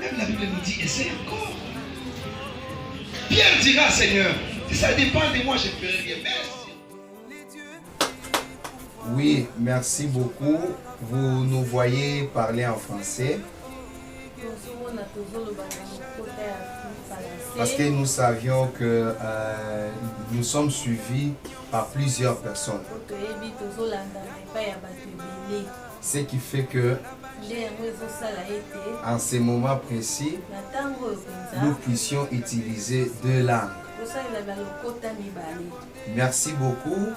Même la Bible nous dit, essaye encore. Pierre dira, Seigneur, si ça dépend de moi, je ne ferai rien. Merci. Oui, merci beaucoup. Vous nous voyez parler en français. Parce que nous savions que nous sommes suivis par plusieurs personnes. Ce qui fait que en ces moments précis, nous puissions utiliser deux langues. Merci beaucoup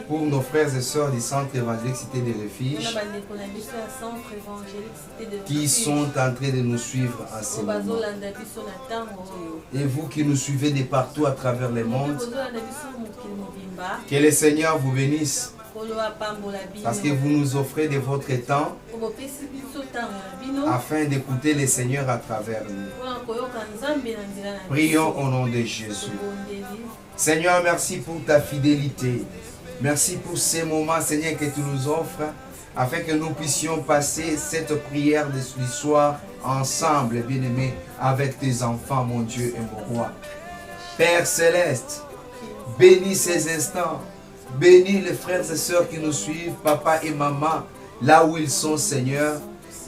pour nos frères et sœurs du Centre évangélique Cité des Refuges qui sont en train de nous suivre en ce moment. Et vous qui nous suivez de partout à travers le monde, que le Seigneur vous bénisse. Parce que vous nous offrez de votre temps afin d'écouter le Seigneur à travers nous. Prions au nom de Jésus. Seigneur, merci pour ta fidélité. Merci pour ces moments, Seigneur, que tu nous offres afin que nous puissions passer cette prière de ce soir ensemble, bien-aimés, avec tes enfants, mon Dieu et mon roi. Père Céleste, bénis ces instants. Bénis les frères et sœurs qui nous suivent, papa et maman, là où ils sont, Seigneur.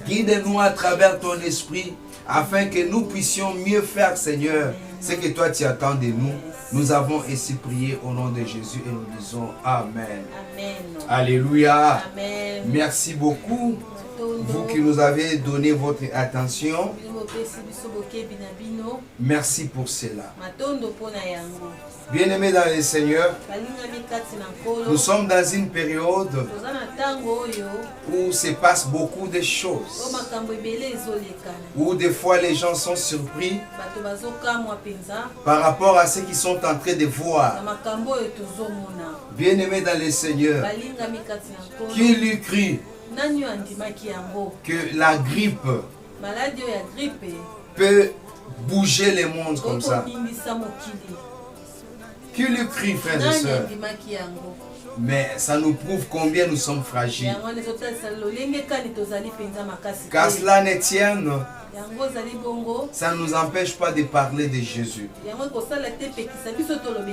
Guide-nous à travers ton esprit, afin que nous puissions mieux faire, Seigneur, ce que toi tu attends de nous. Nous avons ainsi prié au nom de Jésus et nous disons Amen. Amen. Alléluia. Amen. Merci beaucoup, vous qui nous avez donné votre attention. Merci pour cela. Bien-aimés dans le Seigneur, nous sommes dans une période où se passe beaucoup de choses, où des fois les gens sont surpris par rapport à ce qu'ils sont en train de voir. Bien-aimés dans le Seigneur, qui lui crie que la grippe peut bouger le monde comme ça? Qui lui crie, frères et sœurs? Mais ça nous prouve combien nous sommes fragiles. Qu'à cela ne tienne, ça ne nous empêche pas de parler de Jésus.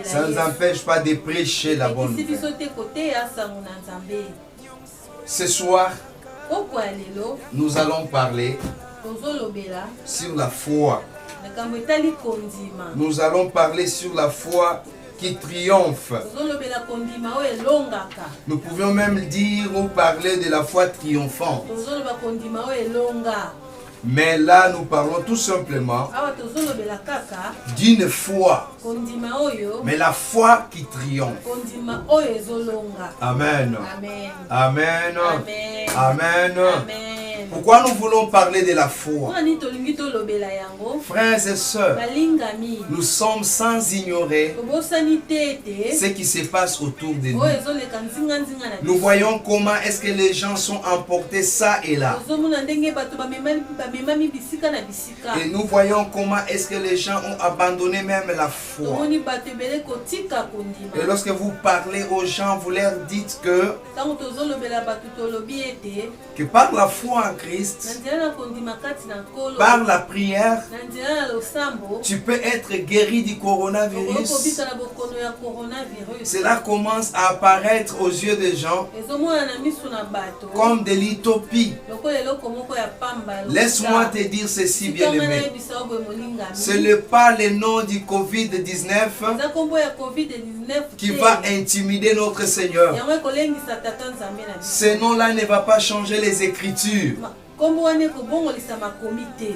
Ça ne nous empêche pas de prêcher la bonne nouvelle. Ce soir, nous allons parler sur la foi. Nous allons parler sur la foi qui triomphe. Nous pouvions même dire ou parler de la foi triomphante. Mais là, nous parlons tout simplement d'une foi. Mais la foi qui triomphe. Amen. Amen. Amen. Pourquoi nous voulons parler de la foi? Frères et sœurs, nous sommes sans ignorer ce qui se passe autour de nous. Nous voyons comment est-ce que les gens sont emportés ça et là. Et nous voyons comment est-ce que les gens ont abandonné même la foi. Et lorsque vous parlez aux gens, vous leur dites que par la foi en Christ, par la prière, tu peux être guéri du coronavirus. Cela commence à apparaître aux yeux des gens comme de l'utopie. Laisse-moi te dire ceci, bien-aimé. Ce n'est pas le nom du Covid-19 qui va intimider notre Seigneur. Ce nom-là ne va pas changer les Écritures.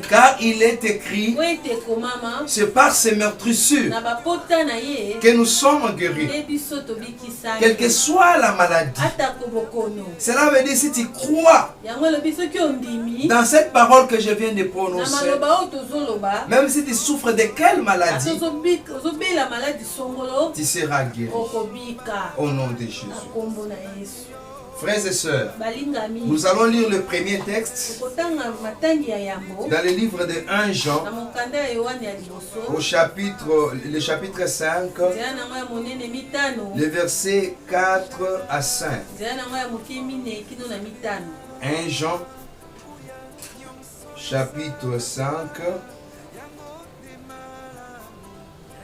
Car il est écrit, c'est par ces meurtrissures que nous sommes guéris. Quelle que soit la maladie. Cela veut dire si tu crois dans cette parole que je viens de prononcer, même si tu souffres de quelle maladie, tu seras guéri. Au nom de Jésus. Frères et sœurs, nous allons lire le premier texte dans le livre de 1 Jean, le chapitre 5, les versets 4 à 5. 1 Jean, chapitre 5.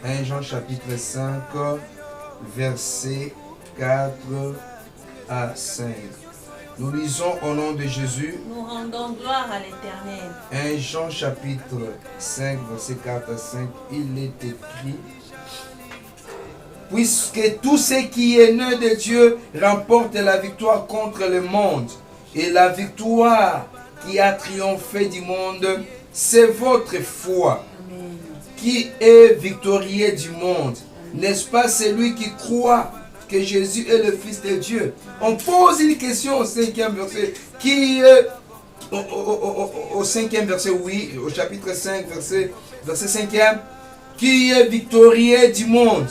1 Jean, chapitre 5, versets 4 à 5. Nous lisons au nom de Jésus. Nous rendons gloire à l'Éternel. 1 Jean chapitre 5 verset 4 à 5, il est écrit: puisque tout ce qui est né de Dieu remporte la victoire contre le monde, et la victoire qui a triomphé du monde, c'est votre foi. Amen. Qui est victorieux du monde? N'est-ce pas celui qui croit que Jésus est le Fils de Dieu? On pose une question au 5e verset. Qui est au 5e verset, oui, au chapitre 5, verset 5e. Qui est victorieux du monde?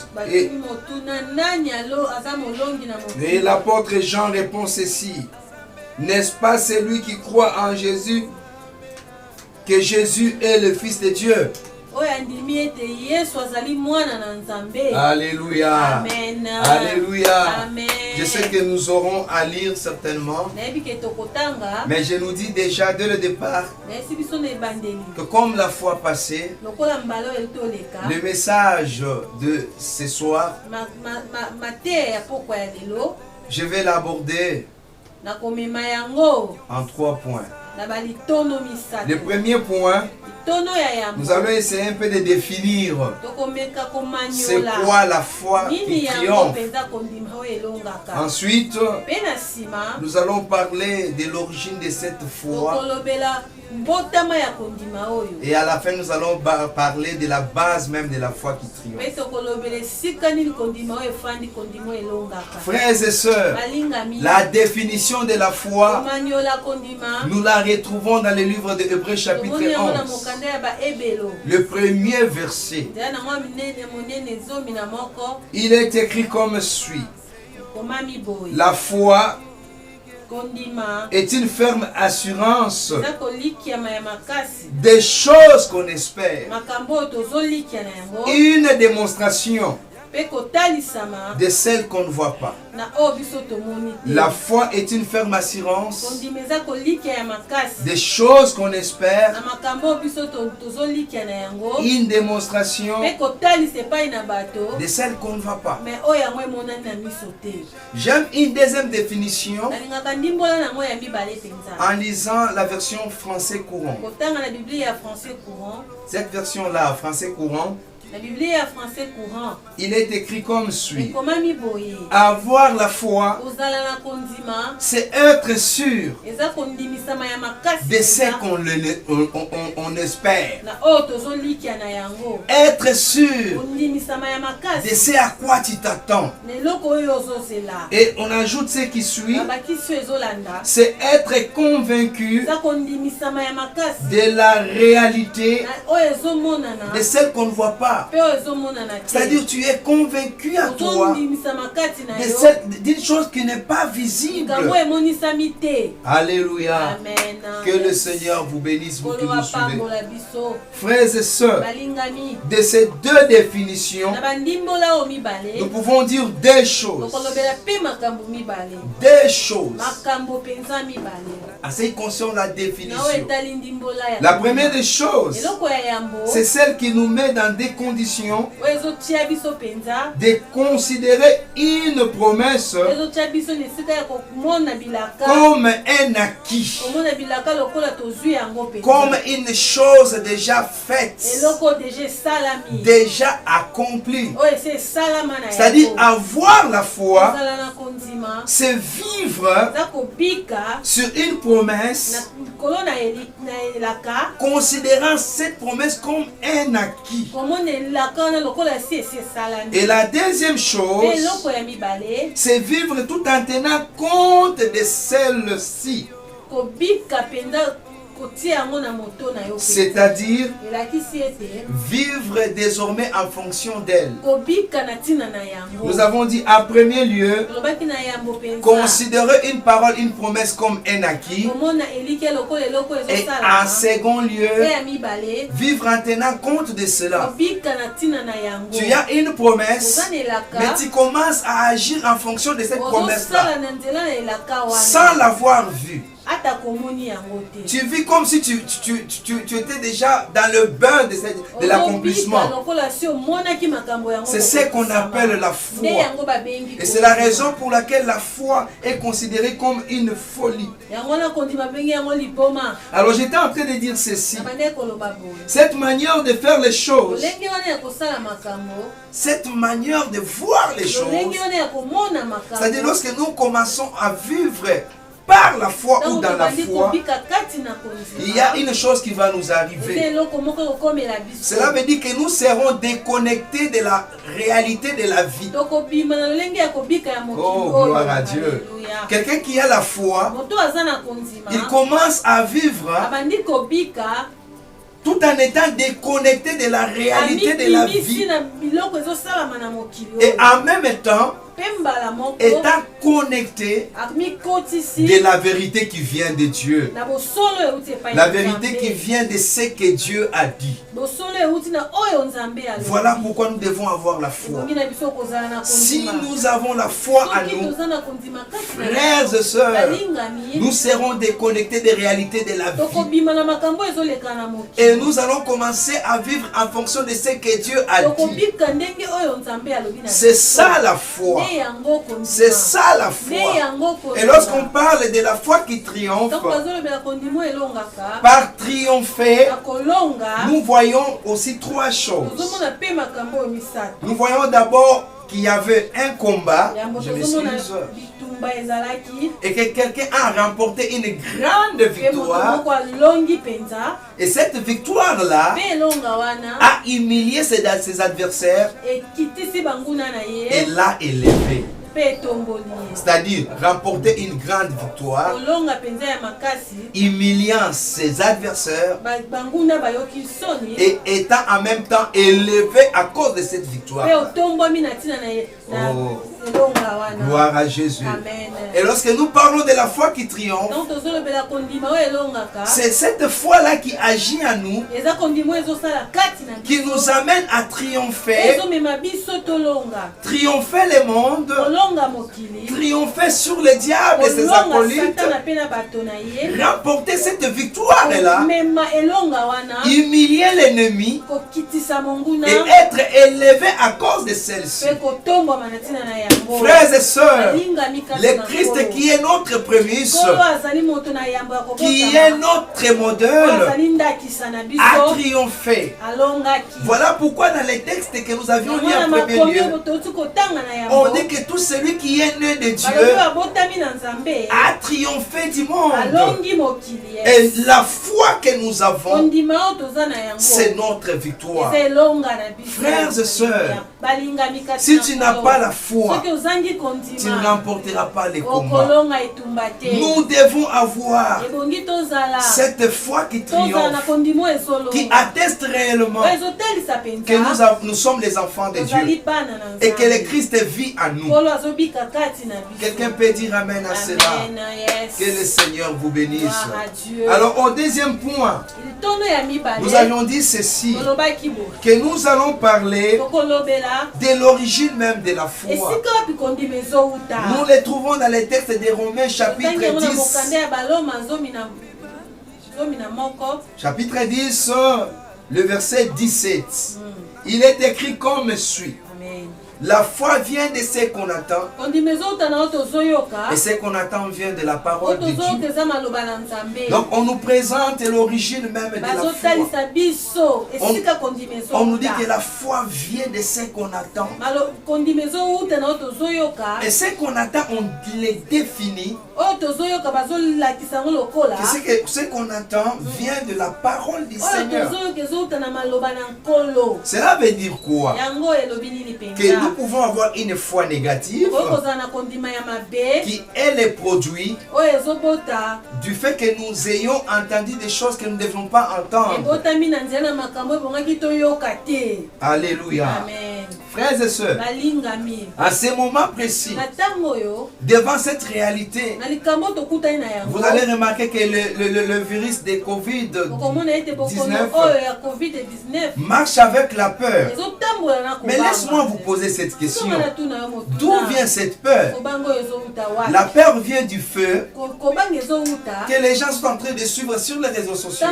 Et l'apôtre Jean répond ceci: n'est-ce pas celui qui croit en Jésus, que Jésus est le Fils de Dieu? Alléluia. Amen. Alléluia. Amen. Je sais que nous aurons à lire certainement, mais je nous dis déjà dès le départ que comme la fois passée, le message de ce soir, je vais l'aborder en 3 points. Le premier point, nous allons essayer un peu de définir c'est quoi la foi qui triomphe. Ensuite, nous allons parler de l'origine de cette foi. Et à la fin, nous allons parler de la base même de la foi qui triomphe. Frères et sœurs, la définition de la foi, nous la retrouvons dans le livre de Hébreux chapitre 11. Le premier verset, il est écrit comme suit: la foi est une ferme assurance des choses qu'on espère, une démonstration de celles qu'on ne voit pas. La foi est une ferme assurance des choses qu'on espère, une démonstration de celles qu'on ne voit pas. J'aime une deuxième définition en lisant la version français courant. Cette version-là, français courant, la Bible est français courant. Il est écrit comme suit: avoir la foi, c'est être sûr de ce qu'on espère. Être sûr de ce à quoi tu t'attends. Et on ajoute ce qui suit: c'est être convaincu de la réalité de celle qu'on ne voit pas. C'est-à-dire tu es convaincu à toi d'une chose qui n'est pas visible. Alléluia. Amen. Que le Seigneur vous bénisse, vous qui nous suivez. Frères et sœurs, de ces deux définitions, nous pouvons dire des choses. Des choses. En ce qui concerne la définition, la première des choses, c'est celle qui nous met dans des conditions condition oyo ezotia biso mpenza de considérer une promesse ezotia biso na esika ya komona bilaka comme un acquis, komona bilaka lokola tozwi yango mpenza comme une chose déjà faite, eloko deja esalami déjà accomplie. oyo esi esalama na C'est-à-dire yango avoir la foi, ozala na kondima c'est vivre eza kobika sur une promesse, na likolo na elaka considérant cette promesse comme un acquis. komona elaka wana lokola esi esalami Et la deuxième mpe chose, eloko ya mibale c'est vivre tout en tenant compte de celle-ci. kobika mpenza kotia yango na moto na yo mpenza. C'est-à-dire elakisi ete vivre désormais en fonction d'elle. kobika na ntina na yango Nous avons dit en premier lieu, olobaki na yambo mpenza considérer une parole, une promesse comme un acquis. komona eliki lokola eloko Et ezosalama en second mpe lieu, ya mibale vivre en tenant compte de cela. kobika na ntina na yango Tu as une promesse, oza na elaka mais tu commences à agir en fonction de cette promesse-là, ozosala na nzela na elaka sans wana l'avoir vue. ata komoni yango te Tu vis comme si tu étais déjà dans le bain de l'accomplissement. lokola si omonaki makambo yango C'est ce qu'on appelle la nde foi. yango babengi Et c'est la raison pour laquelle la foi est considérée comme une folie. yango wana kondima babengi yango liboma Alors j'étais en train de dire ceci. na bande koloba boye Cette manière de faire les choses, lolenge wana ya kosala makambo cette manière de voir les choses, lolenge wana ya komona c'est-à-dire makambo lorsque nous commençons à vivre par la foi ou ntango dans la tobandi foi, kobika kati na il y a kondima une chose qui va nous eza arriver. eloko moko kokomela biso Cela veut dire que nous serons déconnectés de la réalité de la vie. tokobima na lolenge ya kobika ya mokili Oh, oyo. gloire à Dieu. Alléluia. Quelqu'un qui a la foi, moto aza na kondima il commence à vivre abandi kobika tout en étant déconnecté de la réalité de la amikimisi vie. na biloko ezosalama na mokili Et oyo en même temps, mpe mbala moko étant connecté amikotisi de la vérité qui vient de Dieu. na bosolo euti epai La na vérité Nzambe. qui vient de ce que Dieu a dit. bosolo euti na oyo nzambe alobi. Voilà pourquoi nous devons avoir la foi. ebongi na biso kozala na Si kondima nous avons la foi en soki nous, toza na kondima kati na frères et sœurs, balingami nous serons déconnectés des réalités de la vie. tokobima na makambo ezoleka na Et mokili nous allons commencer à vivre en fonction de ce que Dieu a dit. tokobika ndenge oyo nzambe alobi na C'est biso. ça la foi. nde yango kondima C'est ça la nde foi. yango Et lorsqu'on parle de la foi qui triomphe, ntango bazolobela kondima elongaka par triompher, na kolonga nous voyons aussi trois choses. tozomona mpe makambo oyo misato Nous voyons d'abord qu'il y avait un combat, yango je tozomona m'excuse, bitumba ezalaki et que quelqu'un a remporté une grande mpe moto victoire. moko alongi mpenza Et cette victoire-là mpe elonga wana a humilié ses adversaires ekitisi banguna na et ye l'a élevé. mpe etomboli ye C'est-à-dire remporter une grande victoire, kolonga mpenza ya makasi humiliant ses adversaires banguna bayoki soni et étant en même temps élevé à cause de cette victoire. mpe otombwami na ntina na Oh. elonga wana Gloire à Jésus. amen Et lorsque nous parlons de la foi qui triomphe, donc tozolobela kondima oyo elongaka c'est cette foi-là qui agit en nous, eza kondima oyo ezosala kati na qui nous amène à triompher, ezomema biso tolonga triompher le monde, kolonga mokili triompher sur le diable et ses kolonga acolytes, satana mpe na bato na ye remporter cette victoire-là, komema elonga wana humilier l'ennemi kokitisa monguna et être élevé à cause de celle-ci. mpe kotombwama na ntina na yango Frères et sœurs, balingami kati le na Christ nkolo. qui est notre prémisse, nkolo azali moto na yambo ya qui est kobotama notre oyo modèle, azali ndakisa na a biso triomphé. alongaki Voilà pourquoi dans les textes que nous avions lus yango na en premier makomi lieu, oyo touti kotanga na on yango dit que tout celui qui est né de balobi Dieu abotami na nzambe a triomphé du monde. alongi mokili Et la foi que nous avons, kondima oyo toza na yango c'est notre victoire. eza elonga na biso Frères et sœurs, balingami kati si na tu n'as nkolo. pas la foi, soki ozangi tu ne kondima remporteras pas les combats. okolonga etumba te Nous devons avoir ebongi tozala cette foi qui tozala na triomphe, kondima oyo qui ezolonga atteste réellement oyo ezotelisa que mpenza nous sommes les enfants de tozali Dieu bana na et que le nzambe Christ vit en nous. nkolo azobika kati na biso Quelqu'un peut dire Amen à cela. amen yes Que le Seigneur vous bénisse. gloire à Dieu Alors au deuxième point, tono ya mibale nous avions dit ceci, tolobaki boye que nous allons parler tokolobela de l'origine même de la foi. esika wapi kondima ezowuta Nous les trouvons dans les textes des Romains otangi chapitre yango na 10. mokanda ya baloma zomi na moko Chapitre 10, le verset 17. Il est écrit comme suit. Amen. La foi vient de ce qu'on attend. Et ce qu'on attend vient de la parole de Dieu. Donc on nous présente l'origine même de la foi. On nous dit que la foi vient de ce qu'on attend. Et ce qu'on attend, on les définit. Ce qu'on attend vient de la parole du Seigneur. Cela veut dire quoi? Que nous pouvons avoir une foi négative qui est le produit du fait que nous ayons entendu des choses que nous ne devions pas entendre. Alléluia. Amen. Frères et sœurs, à ce moment précis, devant cette réalité, vous allez remarquer que le virus de Covid-19 marche avec la peur. Mais laisse-moi vous poser cette question. D'où vient cette peur? La peur vient du feu que les gens sont en train de suivre sur les réseaux sociaux.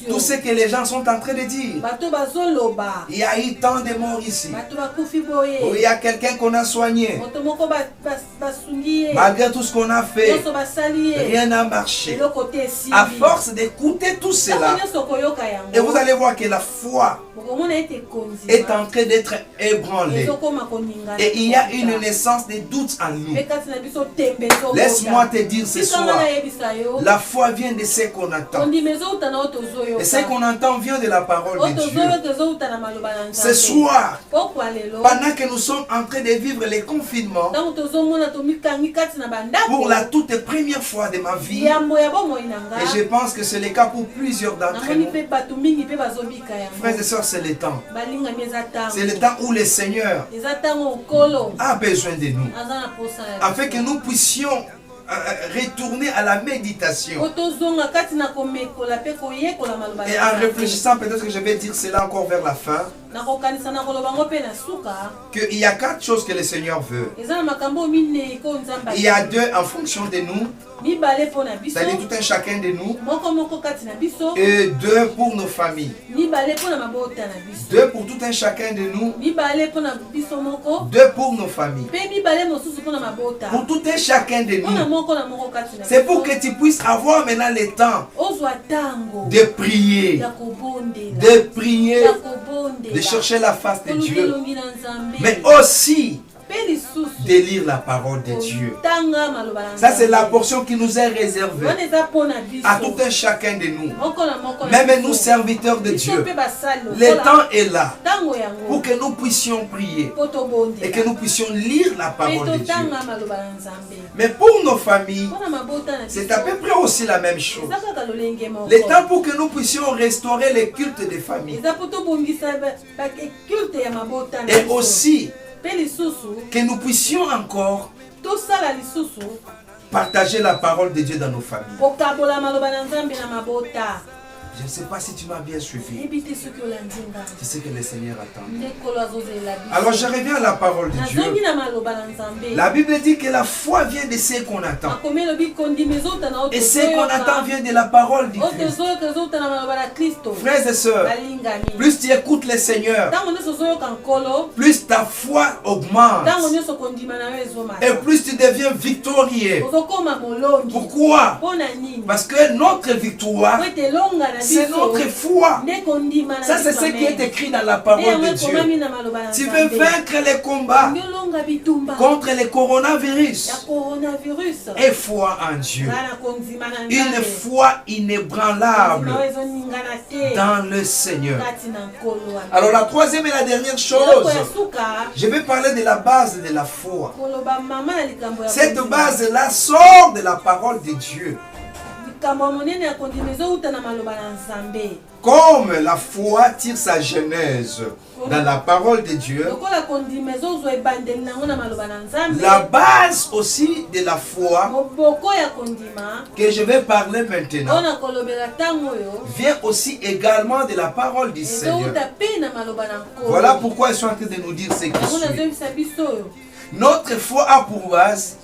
Tout ce que les gens sont en train de dire. Il y a eu tant de morts ici. Il y a quelqu'un qu'on a soigné. Malgré tout ce qu'on a fait, rien n'a marché. À force d'écouter tout cela, et vous allez voir que la foi est en train d'être ébranlée. Et il y a une naissance de doute en nous. Laisse-moi te dire ce soir, la foi vient de ce qu'on attend. Et ce qu'on entend vient de la parole de Dieu. Ce soir, pendant que nous sommes en train de vivre les confinements, pour la toute première fois de ma vie, et je pense que c'est le cas pour plusieurs d'entre nous, frères et sœurs, c'est le temps. C'est le temps où le Seigneur a besoin de nous, afin que nous puissions retourner à la méditation. Et en réfléchissant, peut-être que je vais dire cela encore vers la fin, qu'il y a 4 choses que le Seigneur veut. Il y a 2 en fonction de nous, c'est-à-dire tout un chacun de nous, et 2 pour nos familles, 2 pour tout un chacun de nous, 2 pour nos familles, pour tout un chacun de nous. C'est pour que tu puisses avoir maintenant le temps de prier, de chercher la face de Dieu, mais aussi de lire la parole de Dieu. Ça, c'est la portion qui nous est réservée à tout un chacun de nous, même nous serviteurs de Dieu. Le temps est là pour que nous puissions prier et que nous puissions lire la parole de Dieu. Mais pour nos familles, c'est à peu près aussi la même chose. Le temps pour que nous puissions restaurer les cultes des familles. Et aussi que nous puissions encore partager la parole de Dieu dans nos familles. Je ne sais pas si tu m'as bien suivi. C'est ce que le Seigneur attend. Alors je reviens à la parole de Dieu. La Bible dit que la foi vient de ce qu'on attend. Et ce qu'on attend vient de la parole de Christ. Frères et sœurs, plus tu écoutes le Seigneur, plus ta foi augmente. Et plus tu deviens victorieux. Pourquoi? Parce que notre victoire, c'est notre foi. Ça, c'est ce qui est écrit dans la parole de Dieu. Tu veux vaincre les combats contre le coronavirus. Et foi en Dieu. Une foi inébranlable dans le Seigneur. Alors la troisième et la dernière chose, je vais parler de la base de la foi. Cette base-là sort de la parole de Dieu. Comme la foi tire sa genèse dans la parole de Dieu, la base aussi de la foi que je vais parler maintenant vient aussi également de la parole du Seigneur. Voilà pourquoi ils sont en train de nous dire ce qui suit. Notre foi a pour base